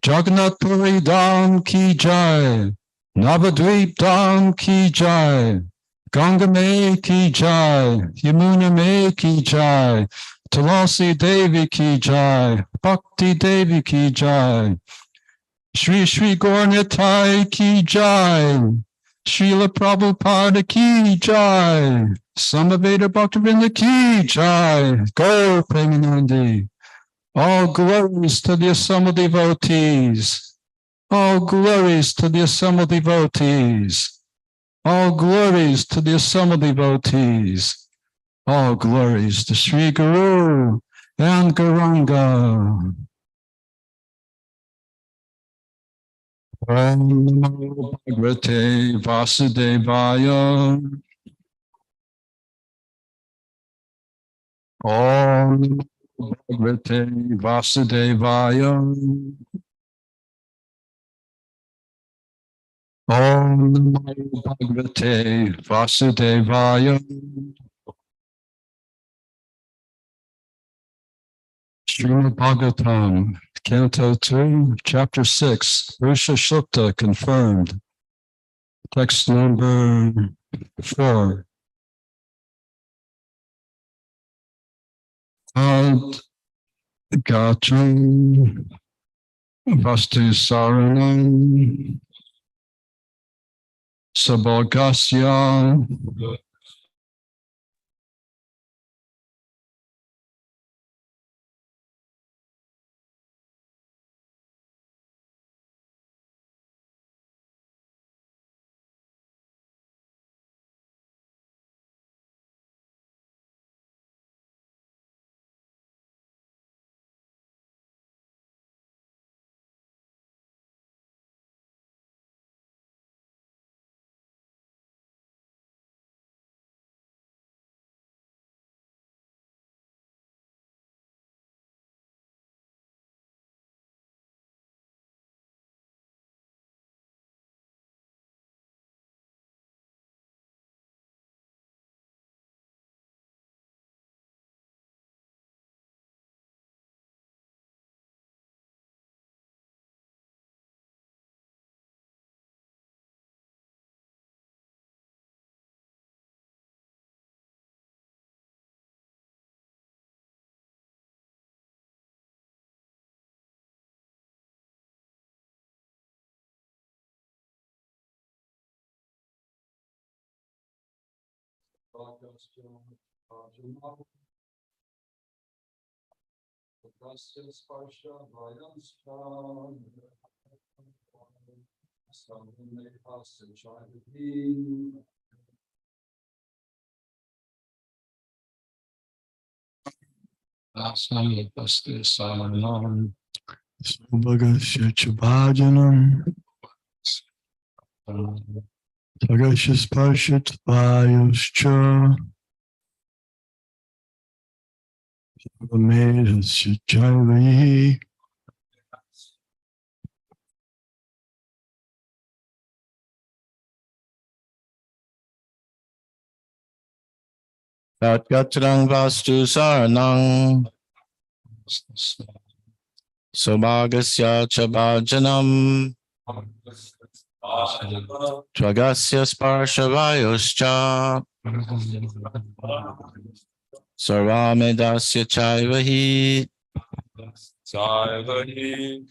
Jagannath Puri Dham Ki Jai, Navadvip Dham Ki Jai, Ganga Me Ki Jai, Yamuna Me Ki Jai, Tulasi Devi Ki Jai, Bhakti Devi Ki Jai, Shri Shri Gaurnitai Ki Jai, Srila Prabhupada Ki Jai, Samaveda Bhaktivinoda Ki Jai, Gaur Premanandi. All glories to the assembled devotees. All glories to the assembled devotees. All glories to the assembled devotees. All glories to Sri Guru and Gauranga. Om Namo Bhagavate Vasudevaya. Om Namo Bhagavate Vasudevaya. Om Namo Bhagavate Vasudevaya. Srimad-Bhagavatam, Canto 2, Chapter 6, Purusha Sukta confirmed. Text number 4. Ad Gatam Vastu Saranam Sabhagasya Subhagasya Chabhajanam Sagasya Sparshat Vayuscha Medasya Jaivahi Tatgatrang Vastu Saranang Subhagasya Chabhajanam Tvagasya Sparshavayuscha Sarvamedasya Chaivahi Jaivahi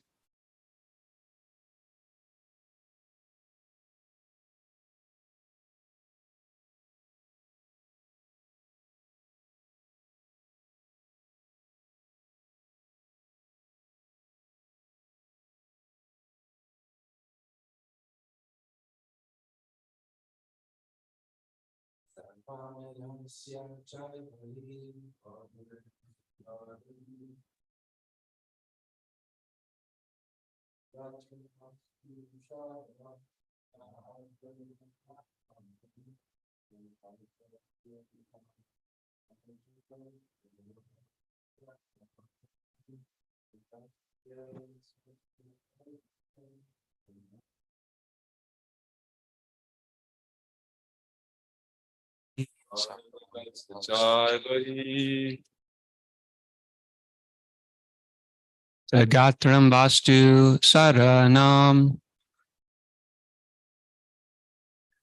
Tagatram vastu saranam.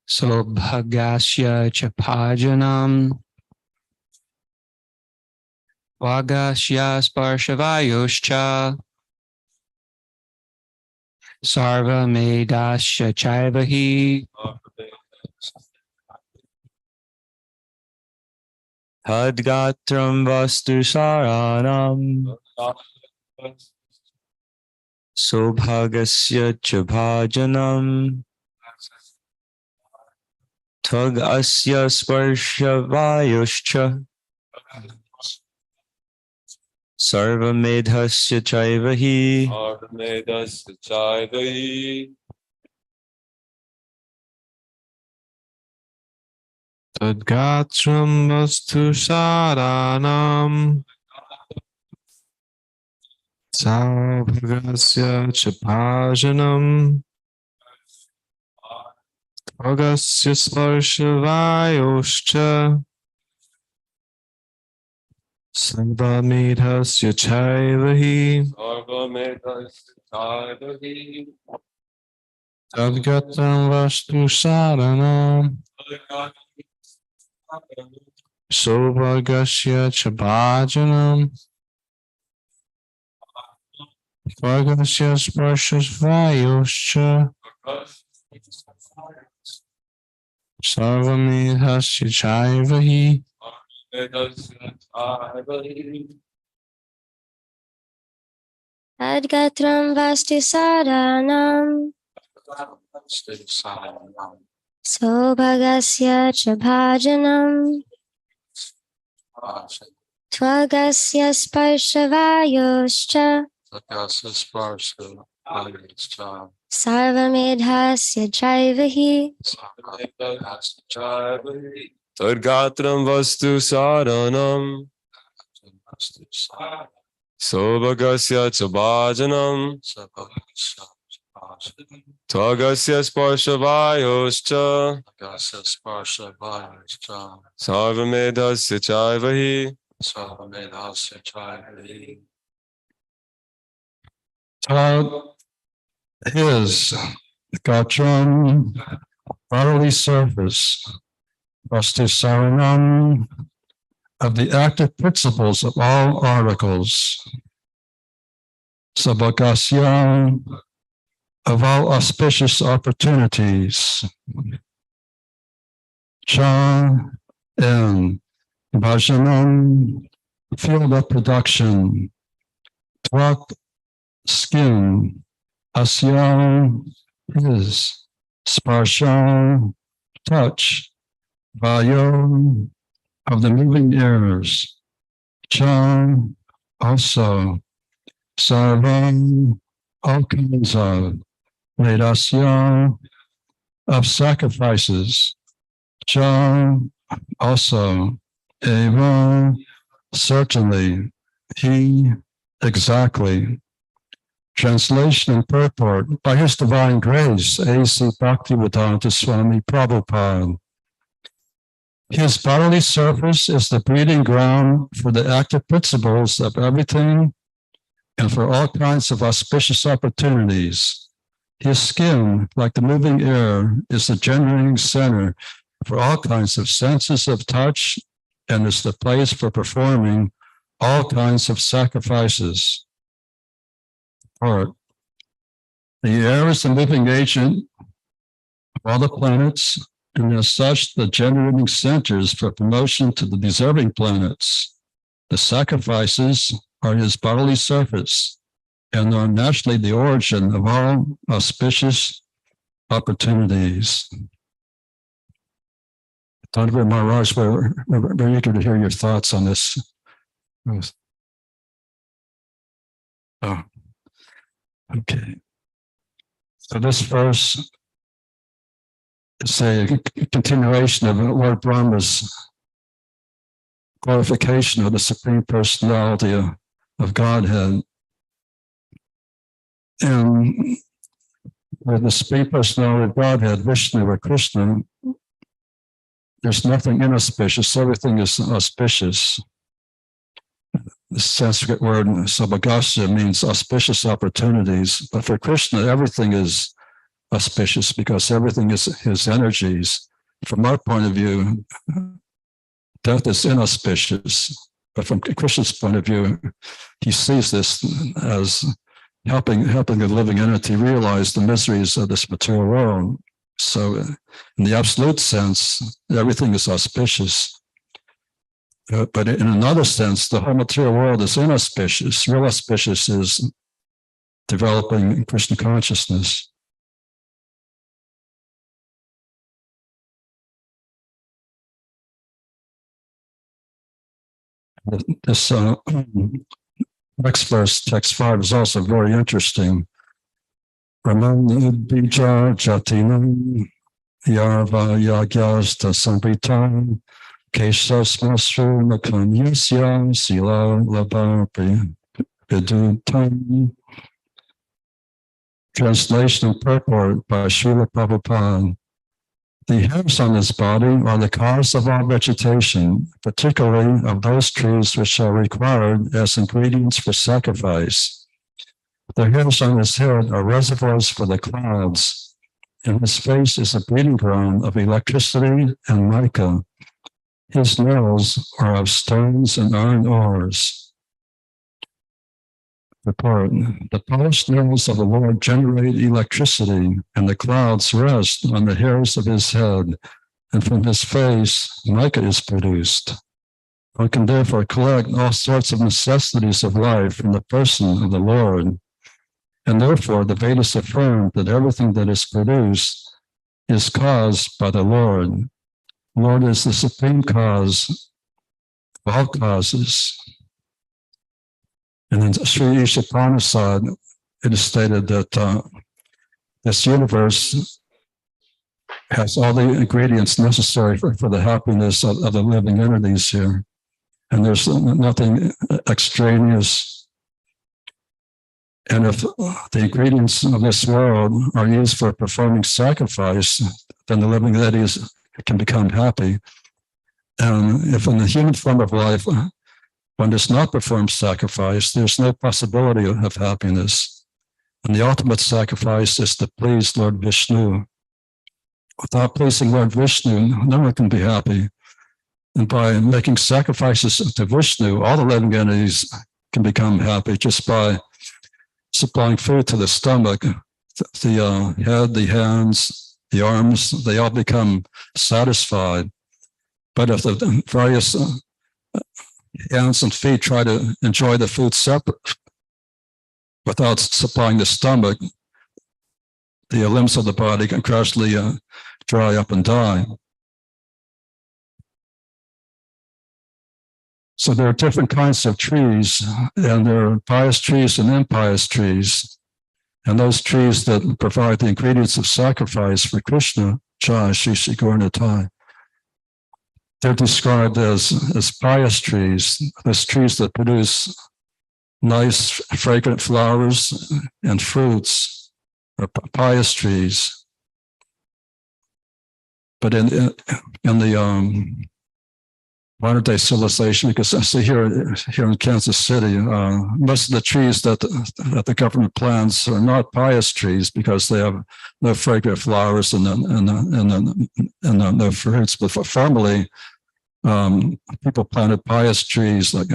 Sobhagasya chapajanam. Vagasya sparshavayuscha. Sarva medasya chaivahi. Tadgatram vastu saranam. Sobhagasya chabhajanam. Tug asya sparshavayuscha. Sarvamedhasya chaivahi. Tadgatram vastu saranam. Sabhagasya chapajanam. Agasya sparshavayoscha. Sarvamedhasya chaivahi. Tadgatram vastu saranam. Sobhagasya chapajanam. Vagasya sparshavayoscha. Sarvamedhasya chaivahi. Adgatram vastu saranam. Sobhagasya chabhajanam. Tvagasya sparshavayoscha. Sarvamedhasya chaivahi. Tadgatram vastu saranam. Sobhagasya chabhajanam. Tvagasya sparshavayoscha. Sarvamedhasya chaivahi. Tag is Gatram, bodily surface, Vastu Saranam, of the active principles of all articles, Sabhagasya, of all auspicious opportunities, Cha, and Bhajanam, field of production, Twak, skin, Asya, is, Sparsha, touch, Vayo, of the moving airs, Cha, also, Sarvam, all kinds of, Vedasya, of sacrifices, Cha, also, Eva, certainly, he, exactly. Translation and purport. By His divine grace, A.C. Bhaktivedanta Swami Prabhupada. His bodily surface is the breeding ground for the active principles of everything and for all kinds of auspicious opportunities. His skin, like the moving air, is the generating center for all kinds of senses of touch and is the place for performing all kinds of sacrifices. Part. The air is the moving agent of all the planets, and as such, the generating centers for promotion to the deserving planets. The sacrifices are his bodily surface and are naturally the origin of all auspicious opportunities. Dr. Maharaj, we're very eager to hear your thoughts on this. Oh, okay. So this verse is a continuation of Lord Brahma's glorification of the Supreme Personality of Godhead. And with the Supreme Personality of Godhead, Vishnu or Krishna, there's nothing inauspicious, everything is auspicious. The Sanskrit word Saubhagasya means auspicious opportunities, but for Krishna, everything is auspicious because everything is his energies. From our point of view, death is inauspicious, but from Krishna's point of view, he sees this as helping the living entity realize the miseries of this material world. So in the absolute sense, everything is auspicious. But in another sense, the whole material world is inauspicious. Real auspicious is developing Krishna consciousness. This next verse, text 5, is also very interesting. Ramana bija jatinam yarva yagyasta sambritam kesas masru nakam yasya sila labapi vidutam. Translation and purport by Srila Prabhupada. The hairs on his body are the cause of all vegetation, particularly of those trees which are required as ingredients for sacrifice. The hairs on his head are reservoirs for the clouds, and his face is a breeding ground of electricity and mica. His nails are of stones and iron ores. Report. The polished nails of the Lord generate electricity, and the clouds rest on the hairs of his head, and from his face mica is produced. One can therefore collect all sorts of necessities of life from the person of the Lord, and therefore the Vedas affirm that everything that is produced is caused by the Lord. The Lord is the supreme cause of all causes. And in Sri Ishapanasad, it is stated that this universe has all the ingredients necessary for the happiness of the living entities here. And there's nothing extraneous. And if the ingredients of this world are used for performing sacrifice, then the living entities can become happy. And if in the human form of life, one does not perform sacrifice, there's no possibility of happiness. And the ultimate sacrifice is to please Lord Vishnu. Without pleasing Lord Vishnu, no one can be happy. And by making sacrifices to Vishnu, all the living entities can become happy just by supplying food to the stomach. The head, the hands, the arms, they all become satisfied. But if the various hands and feet try to enjoy the food separate without supplying the stomach, the limbs of the body can gradually dry up and die. So there are different kinds of trees, and there are pious trees and impious trees. And those trees that provide the ingredients of sacrifice for Krishna, Jai Shri Shri Gaura-Nitai, they're described as pious trees, those trees that produce nice, fragrant flowers and fruits, are pious trees. But in the modern-day civilization, because I see here in Kansas City, most of the trees that the government plants are not pious trees because they have no fragrant flowers and no fruits. But formerly, people planted pious trees. Like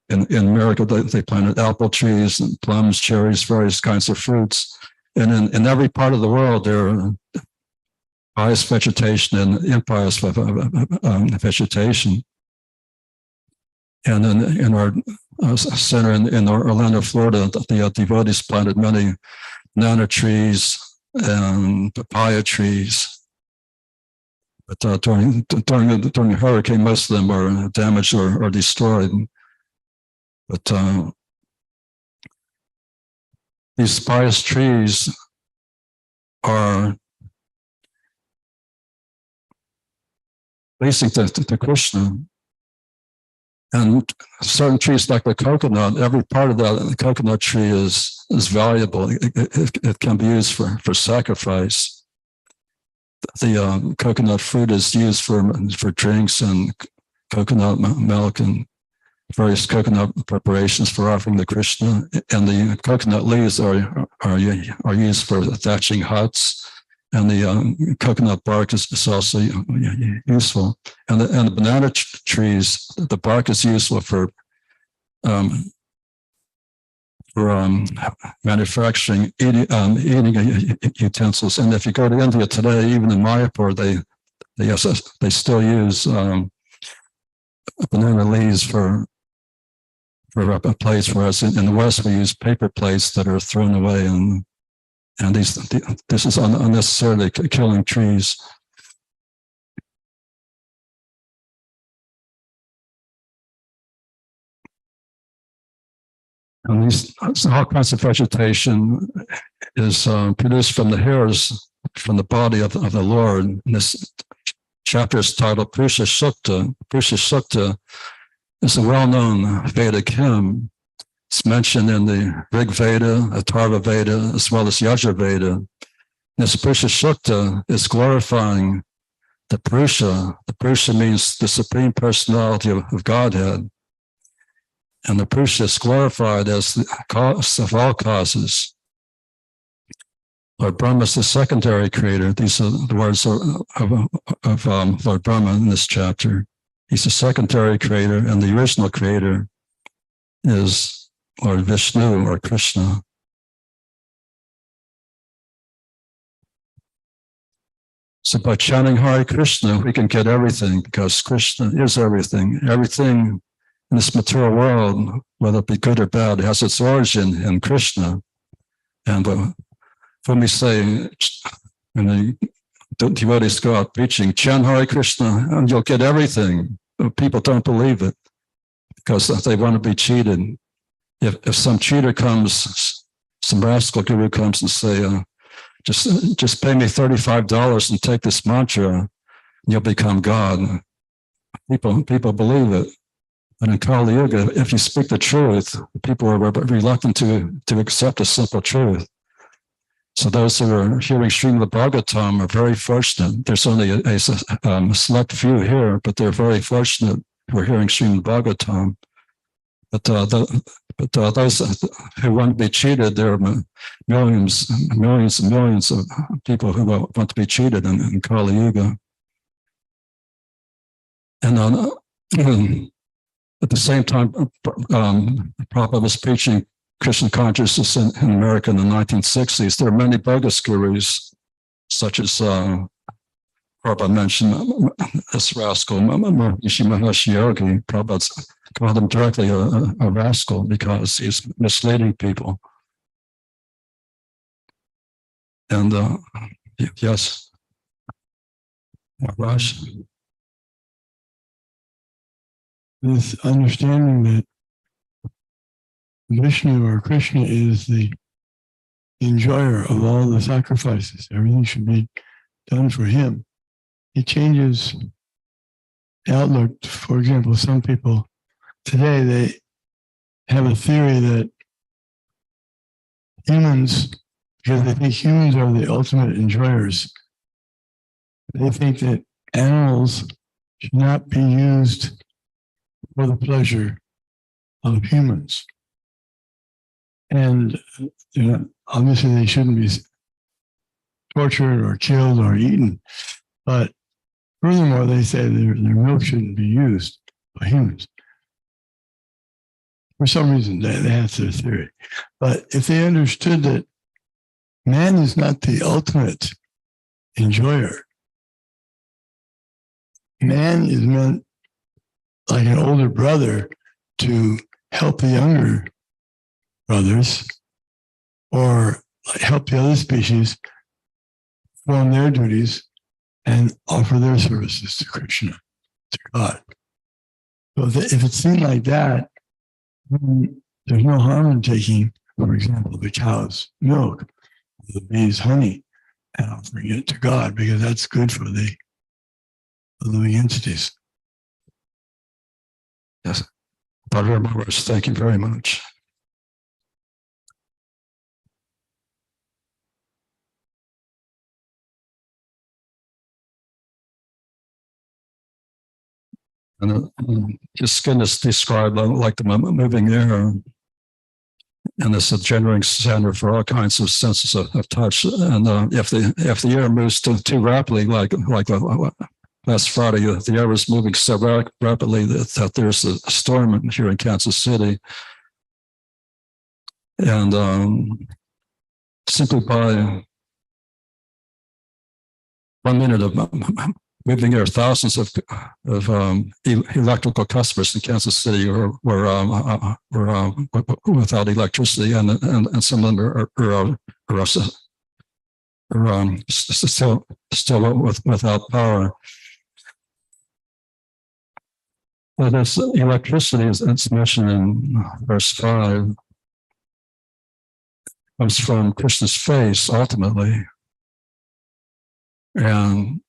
in America, they planted apple trees and plums, cherries, various kinds of fruits. And in every part of the world, there are pious vegetation and impious vegetation. And in our center in Orlando, Florida, the devotees planted many nana trees and papaya trees. But during the hurricane, most of them were damaged or destroyed. But these pious trees are pleasing to Krishna. And certain trees like the coconut, every part of the coconut tree is valuable. It can be used for sacrifice. The coconut fruit is used for drinks and coconut milk and various coconut preparations for offering to Krishna, and the coconut leaves are used for thatching huts, and the coconut bark is also useful, and the banana trees, the bark is useful for manufacturing eating utensils. And if you go to India today, even in Mayapur, they still use banana leaves for plates, whereas in the West we use paper plates that are thrown away, and this is unnecessarily killing trees. And all kinds of vegetation is produced from the hairs from the body of the Lord. And this chapter is titled Purusha Sukta. Purusha Sukta is a well-known Vedic hymn. It's mentioned in the Rig Veda, Atharva Veda, as well as Yajur Veda. This Purusha Sukta is glorifying the Purusha. The Purusha means the Supreme Personality of Godhead. And the Purusha is glorified as the cause of all causes. Lord Brahma is the secondary creator. These are the words of Lord Brahma in this chapter. He's the secondary creator, and the original creator is Lord Vishnu or Krishna. So by chanting Hare Krishna, we can get everything, because Krishna is everything. Everything in this material world, whether it be good or bad, it has its origin in Krishna. And when we say, when the devotees go out preaching, chant Hare Krishna, and you'll get everything. People don't believe it because they want to be cheated. If some cheater comes, some rascal guru comes and say, just pay me $35 and take this mantra, and you'll become God. People believe it. But in Kali Yuga, if you speak the truth, people are reluctant to accept a simple truth. So those who are hearing Srimad-Bhagavatam are very fortunate. There's only a select few here, but they're very fortunate who are hearing Srimad-Bhagavatam. But those who want to be cheated, there are millions and millions of people who want to be cheated in Kali Yuga. And at the same time, Prabhupada was preaching Krishna consciousness in America in the 1960s. There are many bogus gurus, such as Prabhupada mentioned, this rascal, Maharishi Mahesh Yogi. Prabhupada called him directly a rascal because he's misleading people. And yes, Raj. This understanding that Vishnu or Krishna is the enjoyer of all the sacrifices. Everything should be done for him. It changes the outlook. For example, some people today, they have a theory that humans, because they think humans are the ultimate enjoyers, they think that animals should not be used for the pleasure of humans. And obviously they shouldn't be tortured or killed or eaten. But furthermore, they say their milk shouldn't be used by humans. For some reason, that's their theory. But if they understood that man is not the ultimate enjoyer, man is meant like an older brother to help the younger brothers or help the other species perform their duties and offer their services to Krishna, to God. So if it's seen like that, there's no harm in taking, for example, the cow's milk, the bee's honey, and offering it to God, because that's good for the living entities. Yes. Thank you very much. And his skin is described like the moving air. And it's a generating center for all kinds of senses of touch. And if the air moves too rapidly, like last Friday, the air was moving so rapidly that there's a storm here in Kansas City. And simply by 1 minute of moving air, thousands of electrical customers in Kansas City were without electricity, and some of them are still without power. But this electricity, as it's mentioned in verse 5, comes from Krishna's face ultimately, and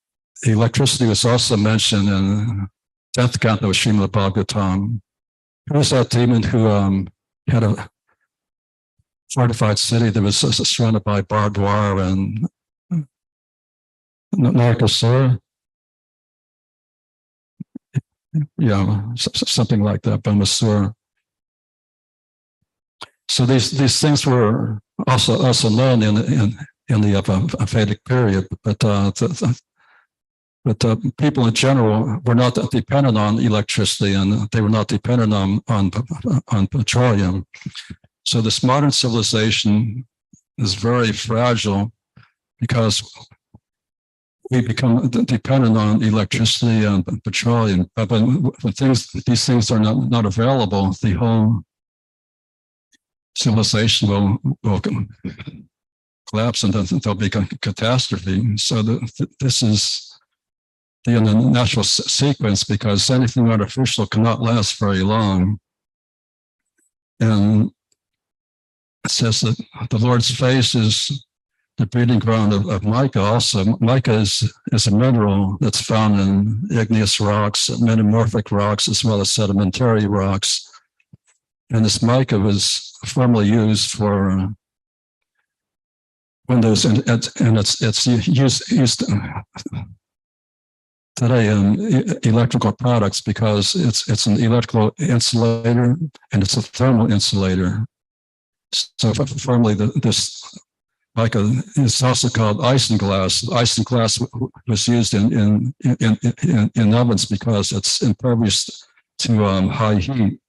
electricity was also mentioned in 10th canto of Srimad-Bhagavatam. Who was that demon who had a fortified city that was surrounded by barbed wire and Narcosura? Yeah, something like that, Bhamasura. So these things were also known in the Vedic period, but people in general were not dependent on electricity, and they were not dependent on petroleum. So this modern civilization is very fragile because we become dependent on electricity and petroleum. But when these things are not available, the whole civilization will collapse, and then there'll be a catastrophe. So this is the natural sequence, because anything artificial cannot last very long. And it says that the Lord's face is the breeding ground of mica also. Mica is a mineral that's found in igneous rocks, metamorphic rocks, as well as sedimentary rocks. And this mica was formerly used for windows, and it's used today in electrical products because it's an electrical insulator and it's a thermal insulator. So formerly this mica is also called isinglass. Isinglass was used in ovens because it's impervious to high heat.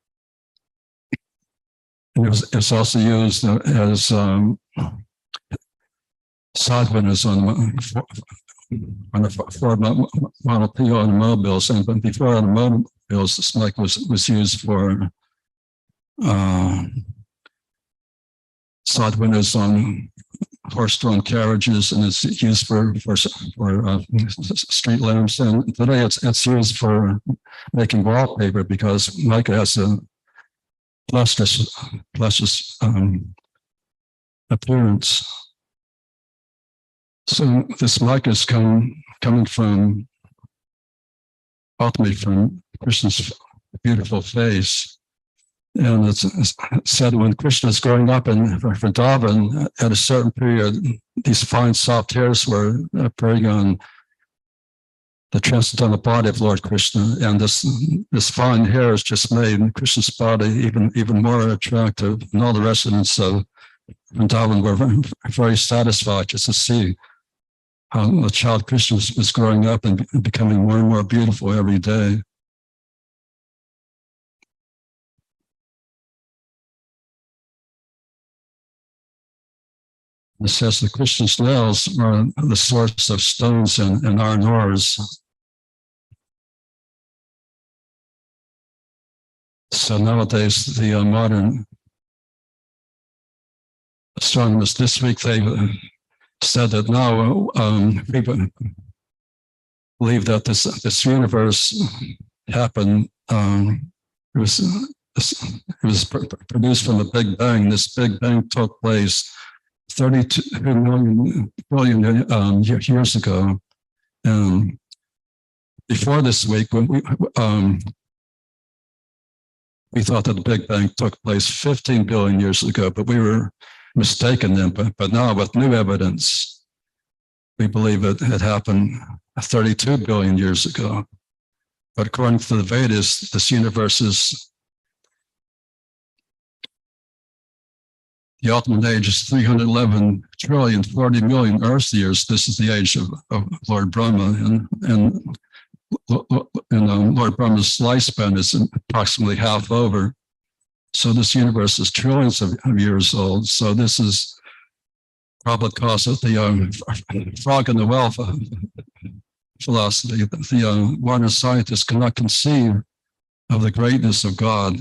It's also used as side windows on the Ford Model T automobiles, and before automobiles, this mica was used for side windows on horse-drawn carriages, and it's used for street lamps. And today it's used for making wallpaper because mica has a lustrous appearance. So this mica is coming from ultimately from Krishna's beautiful face. And it's said when Krishna was growing up in Vrindavan, at a certain period, these fine soft hairs were appearing on the transcendental body of Lord Krishna, and this fine hair has just made Krishna's body even more attractive. And all the residents of Vrindavan were very satisfied just to see how the child Krishna was growing up and becoming more and more beautiful every day. It says that Krishna's nails are the source of stones and iron ores. So nowadays, the modern astronomers this week, they said that now people believe that this universe happened. It was produced from a Big Bang. This Big Bang took place 32 billion years ago. And before this week, when we thought that the Big Bang took place 15 billion years ago, but we were mistaken then. But now, with new evidence, we believe it had happened 32 billion years ago. But according to the Vedas, this universe is, the ultimate age is 311 trillion, 40 million Earth years. This is the age of Lord Brahma, and Lord Brahma's lifespan is approximately half over. So this universe is trillions of years old. So this is probably because of the frog in the well philosophy. The modern scientists cannot conceive of the greatness of God.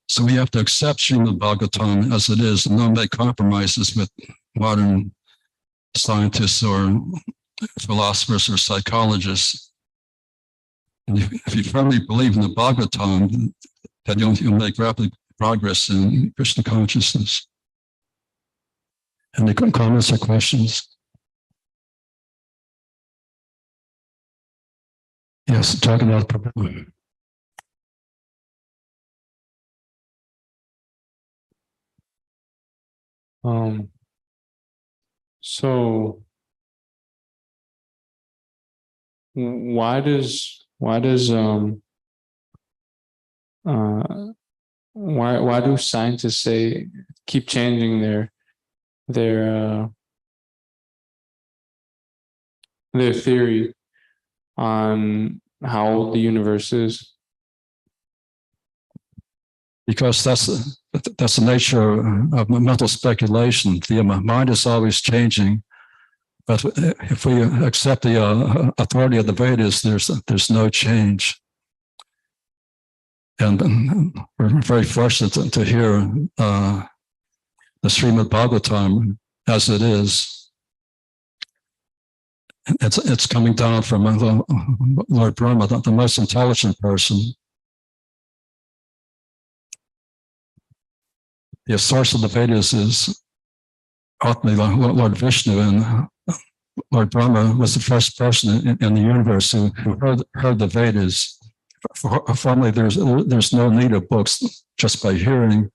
So we have to accept Srimad-Bhagavatam as it is and not make compromises with modern scientists or philosophers or psychologists. And if you firmly believe in the Bhagavatam, then you'll make rapid progress in Krishna consciousness. Any comments or questions? Yes, talk about Prabhu. So why do scientists keep changing their theory on how old the universe is? Because that's the nature of mental speculation. The mind is always changing, but if we accept the authority of the Vedas, there's no change. And we're very fortunate to hear the Srimad-Bhagavatam as it is. It's coming down from Lord Brahma, the most intelligent person. The source of the Vedas is ultimately Lord Vishnu, and Lord Brahma was the first person in the universe who heard the Vedas. Formerly, there's no need of books. Just by hearing,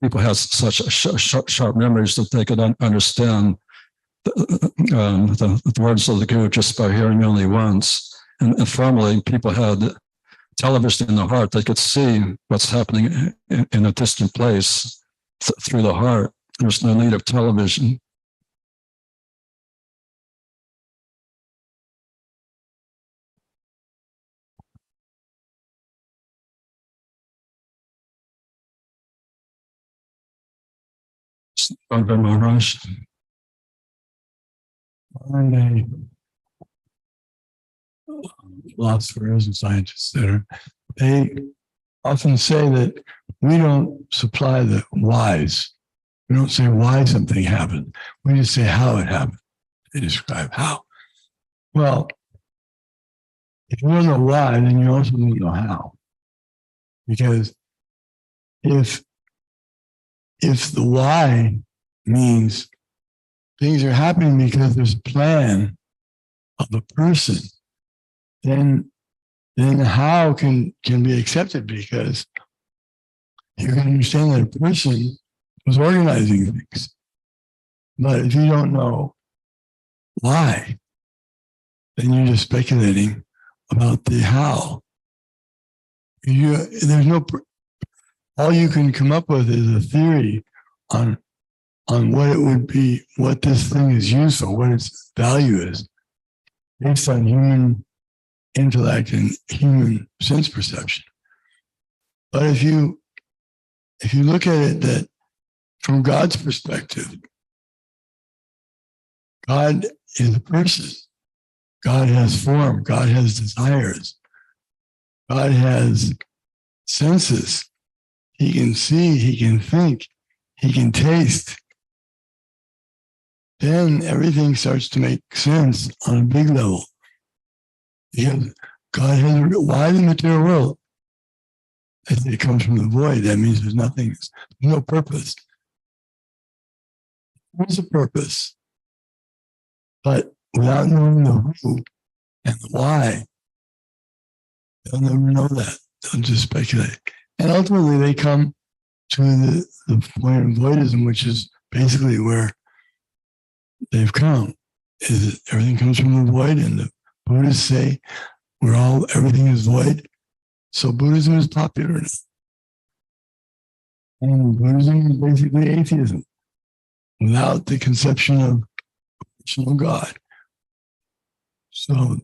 people have such sharp memories that they could understand the words of the Guru just by hearing only once. And formerly, people had television in the heart. They could see what's happening in a distant place through the heart. There's no need of television. Maharaj. Philosophers and scientists they often say that we don't supply the whys. We don't say why something happened. We just say how it happened. They describe how. Well, if you don't know why, then you also don't know how. Because if the why means things are happening because there's a plan of a person, then the how can be accepted, because you can understand that a person was organizing things. But if you don't know why, then you're just speculating about the how. There's no. All you can come up with is a theory on what it would be, what this thing is used for, what its value is, based on human intellect and human sense perception. But if you look at it that from God's perspective, God is a person. God has form. God has desires. God has senses. He can see, he can think, he can taste. Then everything starts to make sense on a big level. Because God has, why the material world? It comes from the void. That means there's nothing, there's no purpose. There's a purpose. But without knowing the who and the why, they'll never know that. They'll just speculate. And ultimately, they come to the point of voidism, which is basically where they've come. Is that everything comes from the void, and the Buddhists say everything is void. So Buddhism is popular now. And Buddhism is basically atheism without the conception of personal God. So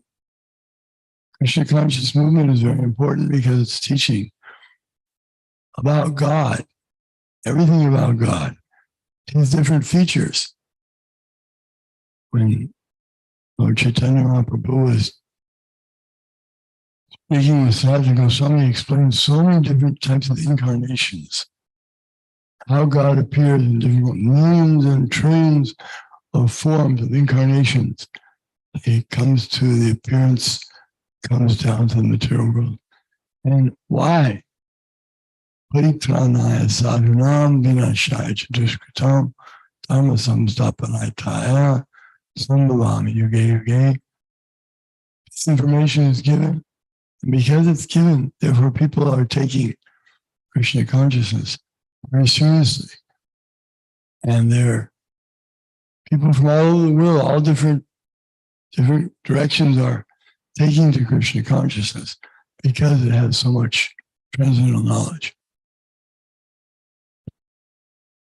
Krishna conscious movement is very important because it's teaching about God, everything about God, his different features. When Lord Chaitanya Mahaprabhu was speaking with Sadhguru Goswami, he explained so many different types of incarnations, how God appears in different millions and trillions of forms of incarnations. He comes to the appearance, comes down to the material world. And why? Paritranaya sadhunam vinashaya chadushkritam tamasam stapanayataya sambhavami yuge yuge. This information is given. And because it's given, therefore people are taking Krishna consciousness very seriously. And they're people from all over the world, all different directions are taking to Krishna consciousness because it has so much transcendental knowledge.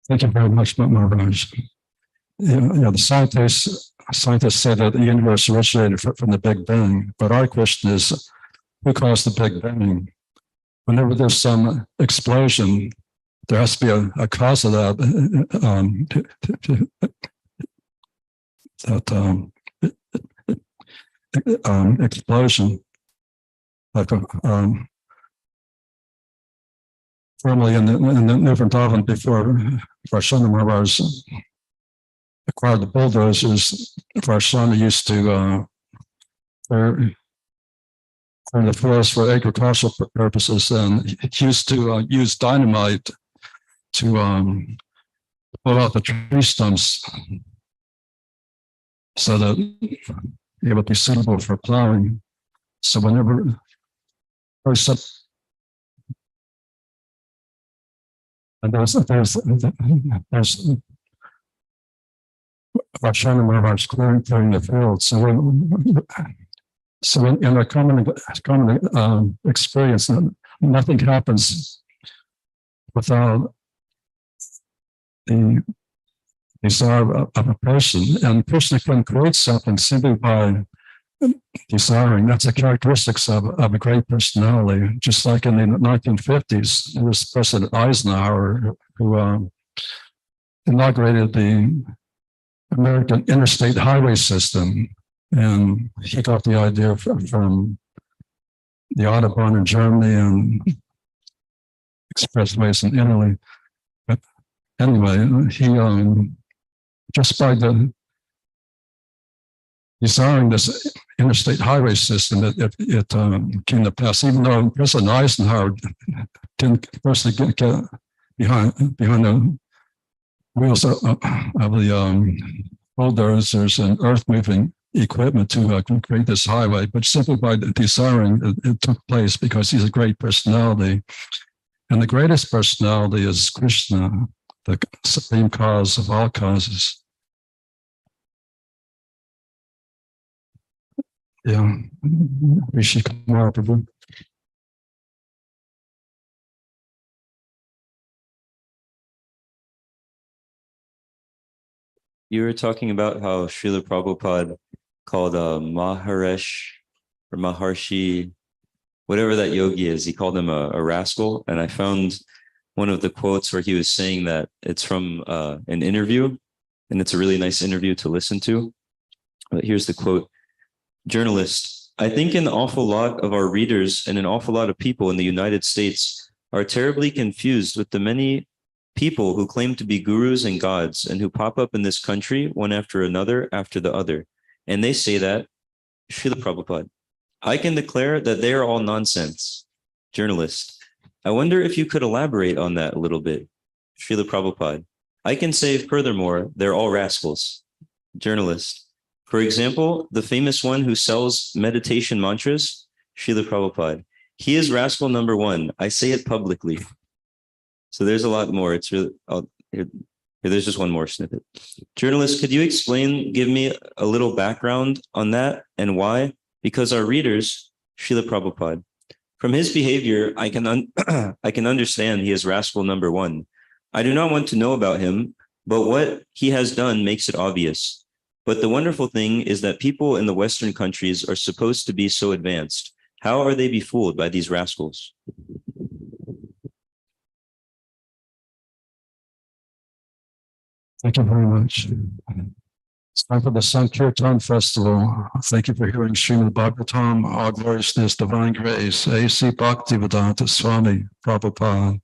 Thank you very much, Maharaj. The scientists say that the universe originated from the Big Bang, but our question is, who caused the Big Bang? Whenever there's some explosion, there has to be a cause of that explosion. Like formerly in the New Vrindavan, before Sravanam Maharaj acquired the bulldozers, Sravanam used to clear the forest for agricultural purposes, and he used to use dynamite to pull out the tree stumps so that it would be suitable for plowing. So whenever there's Sravanam Maharaj clearing the field. So in a common experience, nothing happens without the desire of a person. And Krishna can create something simply by desiring. That's the characteristics of a great personality. Just like in the 1950s, there was President Eisenhower who inaugurated the American interstate highway system. And he got the idea from the Autobahn in Germany and expressways in Italy. But anyway, he just by desiring this interstate highway system, it came to pass. Even though President Eisenhower didn't personally get behind the wheels of the bulldozers and earth-moving equipment to create this highway, but simply by desiring it took place because he's a great personality. And the greatest personality is Krishna, the supreme cause of all causes. Yeah, Rishi Kumar Prabhu. You were talking about how Srila Prabhupada called Maharesh or Maharshi, whatever that yogi is, he called him a rascal. And I found one of the quotes where he was saying that it's from an interview, and it's a really nice interview to listen to. But here's the quote. Journalist, I think an awful lot of our readers and an awful lot of people in the United States are terribly confused with the many people who claim to be gurus and gods and who pop up in this country one after another after the other. And they say that, Srila Prabhupada, I can declare that they are all nonsense. Journalist, I wonder if you could elaborate on that a little bit. Srila Prabhupada, I can say furthermore, they're all rascals. Journalist, for example, the famous one who sells meditation mantras, Srila Prabhupada, he is rascal number one. I say it publicly. So there's a lot more. It's really, there's just one more snippet. Journalist, could you explain, give me a little background on that and why? Because our readers Srila Prabhupada. From his behavior, I can understand he is rascal number one. I do not want to know about him, but what he has done makes it obvious. But the wonderful thing is that people in the Western countries are supposed to be so advanced. How are they befooled by these rascals? Thank you very much. It's time for the Sankirtan Festival. Thank you for hearing Srimad-Bhagavatam, Our Gloriousness, Divine Grace, A.C. Bhaktivedanta Swami Prabhupada.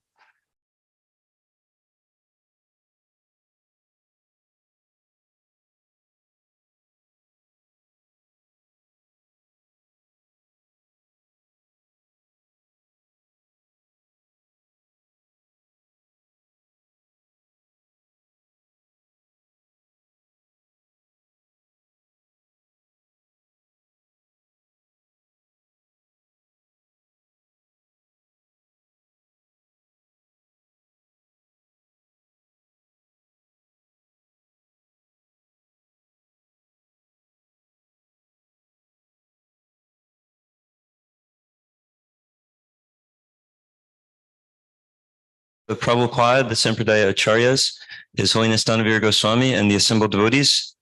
The Prabhupada, the Sampradaya Acharyas, His Holiness Dhanavir Goswami, and the assembled devotees.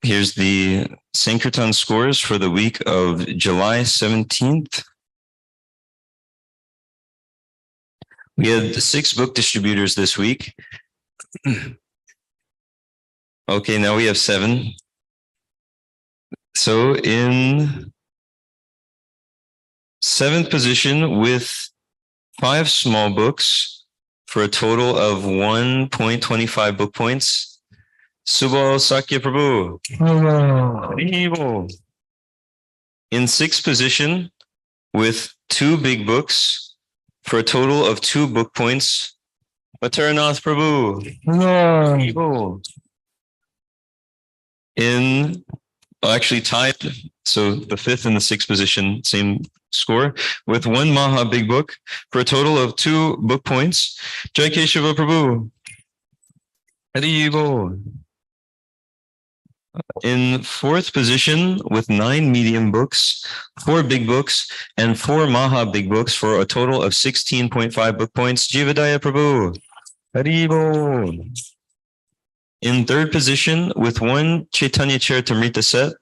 Here's the Sankirtan scores for the week of July 17th. We had 6 book distributors this week. Okay, now we have 7. So in 7th position with 5 small books for a total of 1.25 book points, Subal Sakya Prabhu. Hello. In 6th position with 2 big books for a total of 2 book points, Mataranath Prabhu. Hello. Actually tied, so the 5th and the 6th position, same score, with 1 Maha big book for a total of 2 book points, Jai Keshava Prabhu. Haribo. In 4th position with 9 medium books, 4 big books, and 4 Maha big books for a total of 16.5 book points, Jivadaya Prabhu. Haribo. In 3rd position with 1 Chaitanya Charitamrita set,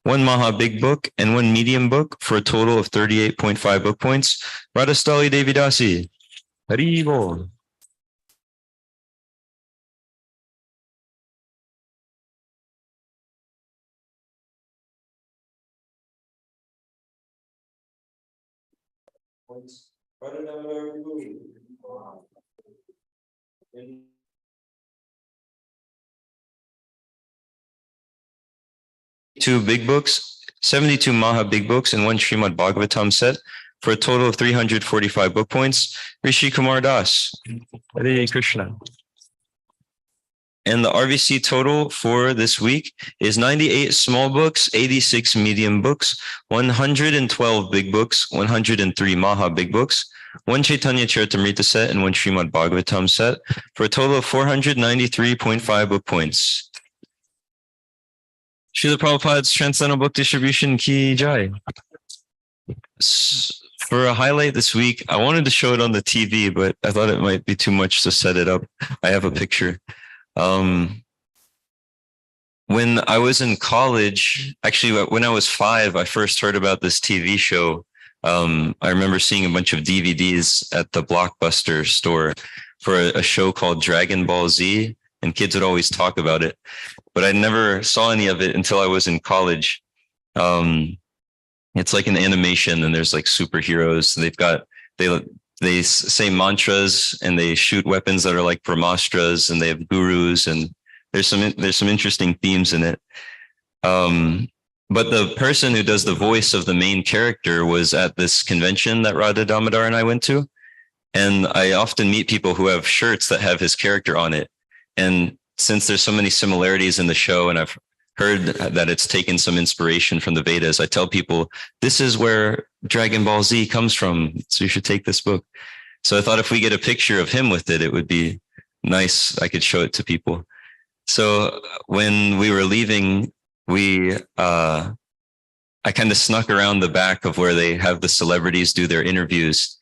1 Maha big book, and 1 medium book for a total of 38.5 book points, Radhastali Devidasi. Haribo. Two big books, 72 Maha big books, and 1 Srimad-Bhagavatam set for a total of 345 book points, Rishi Kumar Das. Hare Krishna. And the RVC total for this week is 98 small books, 86 medium books, 112 big books, 103 Maha big books, 1 Chaitanya Charitamrita set, and 1 Srimad-Bhagavatam set for a total of 493.5 book points. Srila Prabhupada's Transcendental Book Distribution Ki Jai. For a highlight this week, I wanted to show it on the TV, but I thought it might be too much to set it up. I have a picture. When I was in college, actually, when I was 5, I first heard about this TV show. I remember seeing a bunch of DVDs at the Blockbuster store for a show called Dragon Ball Z, and kids would always talk about it. But I never saw any of it until I was in college. It's like an animation, and there's like superheroes. They say mantras, and they shoot weapons that are like brahmastras, and they have gurus, and there's some interesting themes in it. But the person who does the voice of the main character was at this convention that Radha Damodar and I went to, and I often meet people who have shirts that have his character on it. And since there's so many similarities in the show, and I've heard that it's taken some inspiration from the Vedas, I tell people, this is where Dragon Ball Z comes from, so you should take this book. So I thought if we get a picture of him with it, it would be nice. I could show it to people. So when we were leaving, we I kind of snuck around the back of where they have the celebrities do their interviews.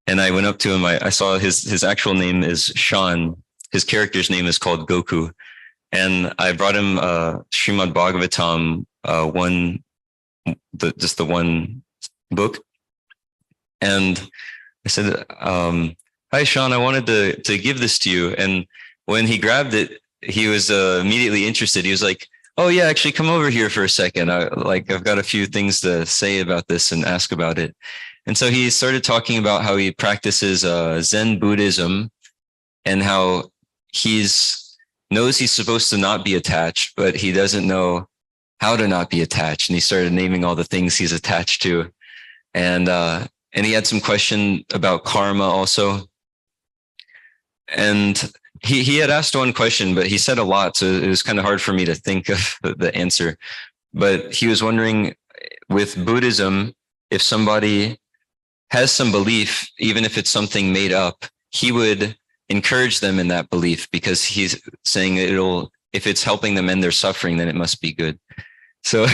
And I went up to him. I saw his actual name is Sean. His character's name is called Goku. And I brought him Srimad-Bhagavatam, just the one book. And I said, hi, Sean, I wanted to give this to you. And when he grabbed it, he was immediately interested. He was like, oh yeah, actually come over here for a second. I've got a few things to say about this and ask about it. And so he started talking about how he practices Zen Buddhism and how knows he's supposed to not be attached, but he doesn't know how to not be attached. And he started naming all the things he's attached to. And he had some question about karma also. And he had asked one question, but he said a lot, so it was kind of hard for me to think of the answer. But he was wondering, with Buddhism, if somebody has some belief, even if it's something made up, he would encourage them in that belief because he's saying if it's helping them end their suffering, then it must be good. So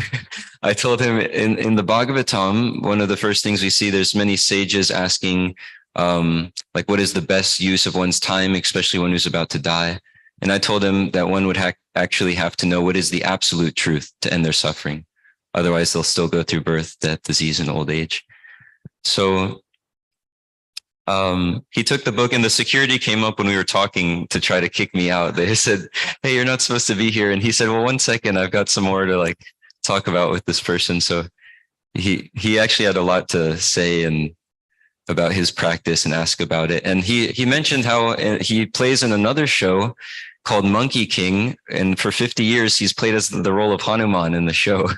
I told him in the Bhagavatam, one of the first things we see, there's many sages asking, what is the best use of one's time, especially one who's about to die. And I told him that one would actually have to know what is the absolute truth to end their suffering. Otherwise, they'll still go through birth, death, disease, and old age. So he took the book, and the security came up when we were talking to try to kick me out. They said, hey, you're not supposed to be here. And he said, well, 1 second, I've got some more to talk about with this person. So he actually had a lot to say and about his practice and ask about it. And he mentioned how he plays in another show called Monkey King. And for 50 years, he's played as the role of Hanuman in the show.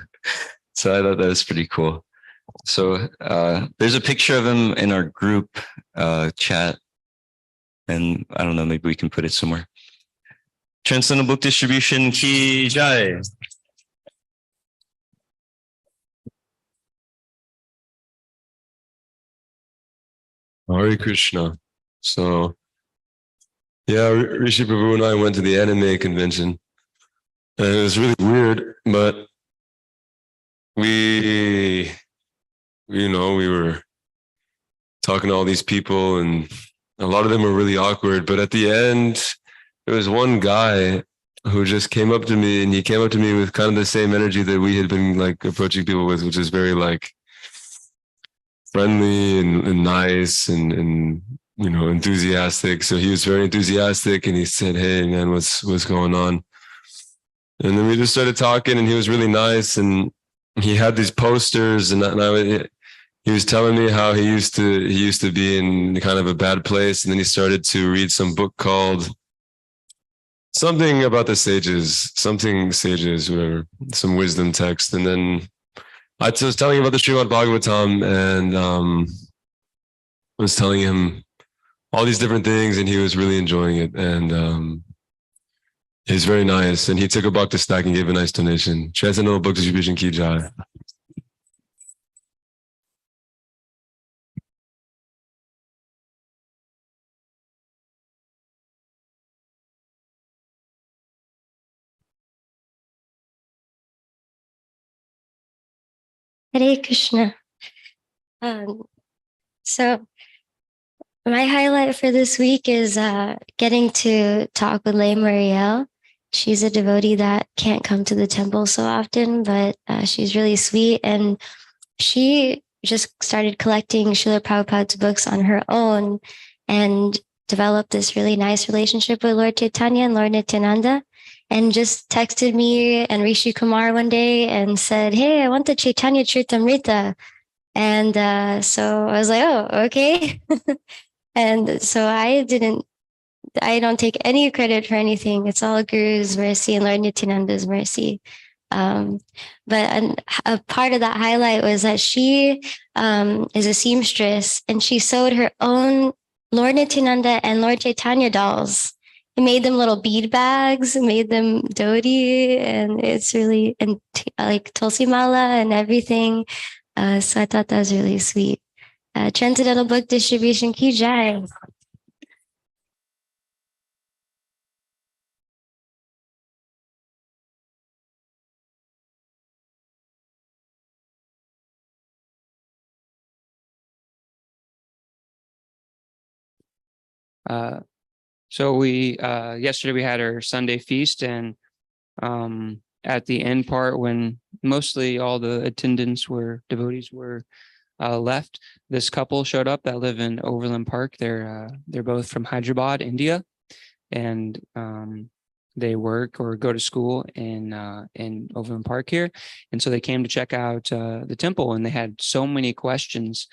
So I thought that was pretty cool. So there's a picture of him in our group chat. And I don't know, maybe we can put it somewhere. Transcendental Book Distribution Ki Jai. Hare Krishna. So, yeah, Rishi Prabhu and I went to the anime convention. And it was really weird, but we were talking to all these people, and a lot of them were really awkward. But at the end, there was one guy who just came up to me, and he came up to me with kind of the same energy that we had been approaching people with, which is very friendly and nice and enthusiastic. So he was very enthusiastic, and he said, hey man, what's going on? And then we just started talking, and he was really nice, and he had these posters, and he was telling me how he used to be in kind of a bad place, and then he started to read some book called something about the sages, whatever, some wisdom text. And then I was telling him about the Srimad-Bhagavatam, and was telling him all these different things, and he was really enjoying it. And he's very nice, and he took a buck to stack and gave a nice donation. Transcendental Book Distribution Ki Jai. Hare Krishna. So my highlight for this week is getting to talk with Lay Marielle. She's a devotee that can't come to the temple so often, but she's really sweet. And she just started collecting Srila Prabhupada's books on her own and developed this really nice relationship with Lord Chaitanya and Lord Nityananda, and just texted me and Rishi Kumar one day and said, hey, I want the Chaitanya Charitamrita. And so I was like, oh, okay. And so I don't take any credit for anything. It's all Guru's mercy and Lord Nityananda's mercy. But a part of that highlight was that she is a seamstress, and she sewed her own Lord Nityananda and Lord Chaitanya dolls. It made them little bead bags, made them dhoti, and it's really, and tulsi mala and everything. So I thought that was really sweet. Transcendental Book Distribution Ki Jai. So we yesterday we had our Sunday feast, and at the end part, when mostly all the devotees were left, this couple showed up that live in Overland Park. They're both from Hyderabad, India, and they work or go to school in Overland Park here. And so they came to check out the temple, and they had so many questions.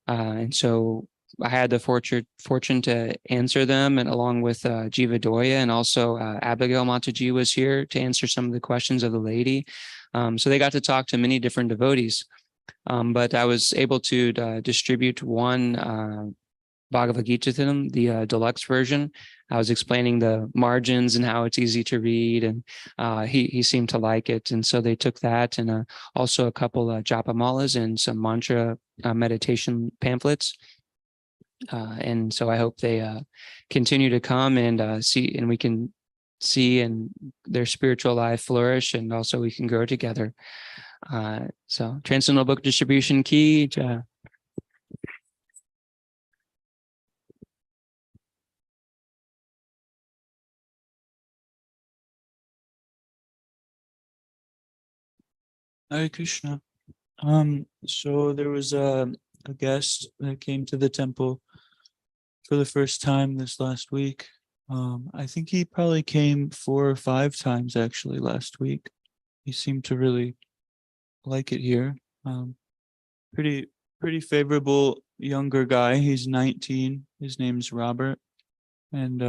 And so I had the fortune to answer them, and along with Jiva Doya, and also Abigail Mataji was here to answer some of the questions of the lady. So they got to talk to many different devotees. But I was able to distribute one Bhagavad Gita to them, the deluxe version. I was explaining the margins and how it's easy to read, and he seemed to like it. And so they took that, and also a couple japa malas and some mantra meditation pamphlets. And so I hope they continue to come and see, and we can see and their spiritual life flourish, and also we can grow together. So Transcendental Book Distribution Key. Hare Krishna. So there was a guest that came to the temple for the first time this last week. I think he probably came 4 or 5 times actually last week. He seemed to really like it here. Pretty favorable younger guy. He's 19. His name's Robert, and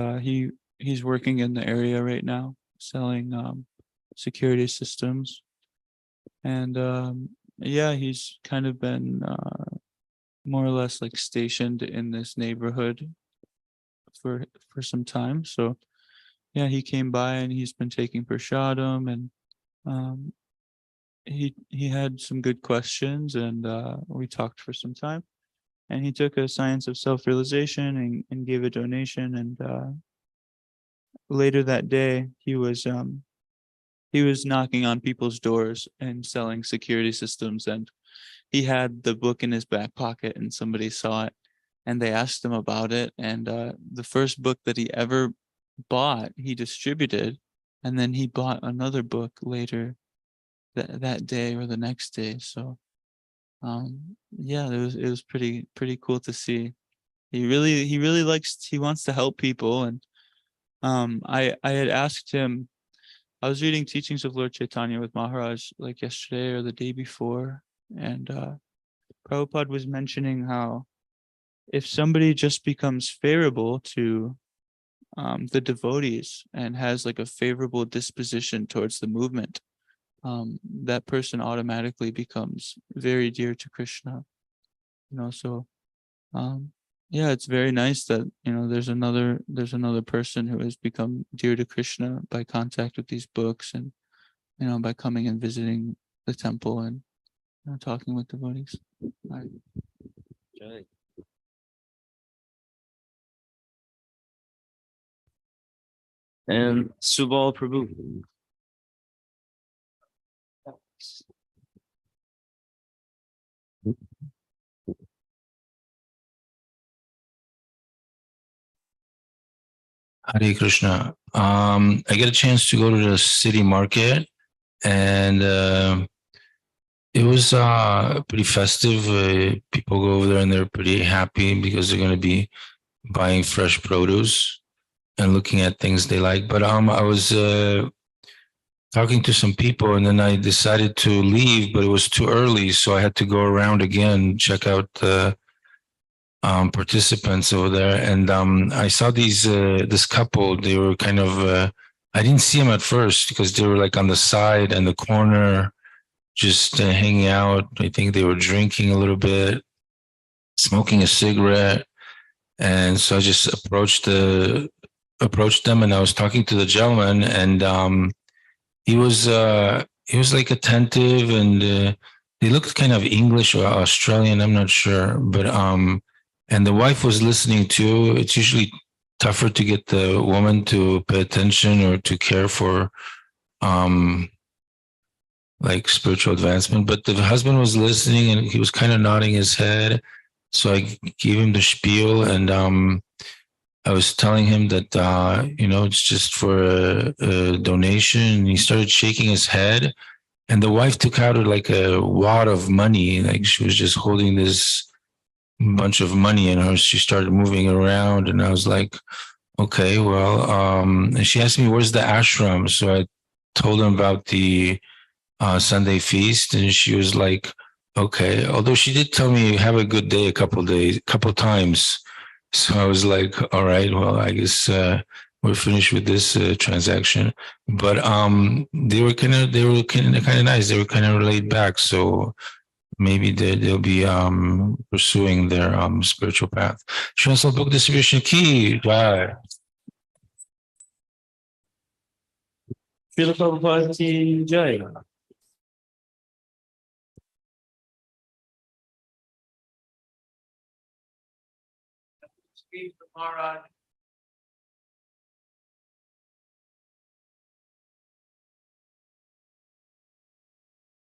he's working in the area right now, selling security systems. And yeah, he's kind of been more or less like stationed in this neighborhood for some time. So yeah, he came by and he's been taking prasadam, and he had some good questions, and we talked for some time, and he took a science of self-realization and gave a donation. And later that day, he was knocking on people's doors and selling security systems, and he had the book in his back pocket, and somebody saw it and they asked him about it. And the first book that he ever bought, he distributed, and then he bought another book later that day or the next day. So yeah, it was pretty cool to see. He really wants to help people. And I had asked him, I was reading Teachings of Lord Chaitanya with Maharaj like yesterday or the day before, and Prabhupada was mentioning how if somebody just becomes favorable to the devotees and has like a favorable disposition towards the movement, that person automatically becomes very dear to Krishna. So yeah, it's very nice that there's another person who has become dear to Krishna by contact with these books, and by coming and visiting the temple and talking with devotees. Right. And Subal Prabhu. Hare Krishna. I get a chance to go to the city market, and it was pretty festive. People go over there and they're pretty happy because they're going to be buying fresh produce and looking at things they like. But I was talking to some people, and then I decided to leave, but it was too early, so I had to go around again, check out the participants over there. And I saw this couple. They were kind of I didn't see them at first because they were like on the side and the corner, just hanging out. I think they were drinking a little bit, smoking a cigarette. And so I just approached them, and I was talking to the gentleman, and he was like attentive, and they looked kind of English or Australian, I'm not sure, but and the wife was listening too. It's usually tougher to get the woman to pay attention or to care for like spiritual advancement, but the husband was listening and he was kind of nodding his head. So I gave him the spiel, and I was telling him that, it's just for a donation. And he started shaking his head. And the wife took out like a wad of money. Like she was just holding this bunch of money in her. She started moving around. And I was like, okay, well, and she asked me, where's the ashram? So I told him about the Sunday feast. And she was like, okay. Although she did tell me, have a good day a couple times. So I was like, all right, well, I guess we're finished with this transaction. But they were kind of nice. They were kind of laid back. So maybe they'll be pursuing their spiritual path. Transal book distribution key. Bye. Srila Prabhupada ki jai. Maharaj.